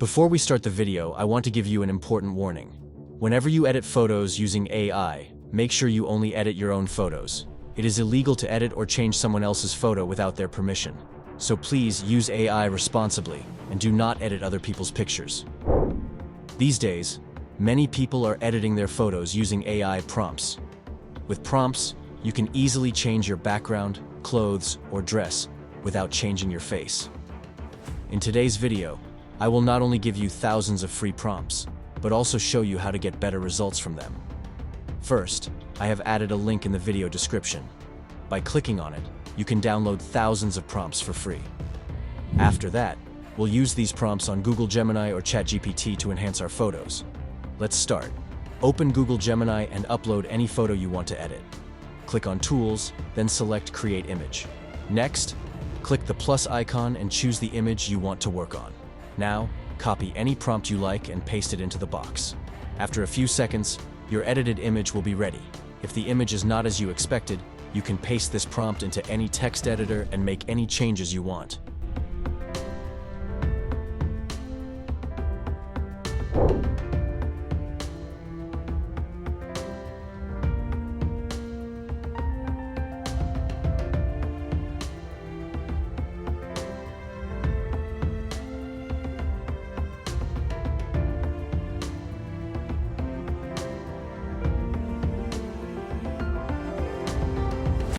Before we start the video, I want to give you an important warning. Whenever you edit photos using AI, make sure you only edit your own photos. It is illegal to edit or change someone else's photo without their permission. So please use AI responsibly and do not edit other people's pictures. These days, many people are editing their photos using AI prompts. With prompts, you can easily change your background, clothes, or dress without changing your face. In today's video, I will not only give you thousands of free prompts, but also show you how to get better results from them. First, I have added a link in the video description. By clicking on it, you can download thousands of prompts for free. After that, we'll use these prompts on Google Gemini or ChatGPT to enhance our photos. Let's start. Open Google Gemini and upload any photo you want to edit. Click on Tools, then select Create Image. Next, click the plus icon and choose the image you want to work on. Now, copy any prompt you like and paste it into the box. After a few seconds, your edited image will be ready. If the image is not as you expected, you can paste this prompt into any text editor and make any changes you want.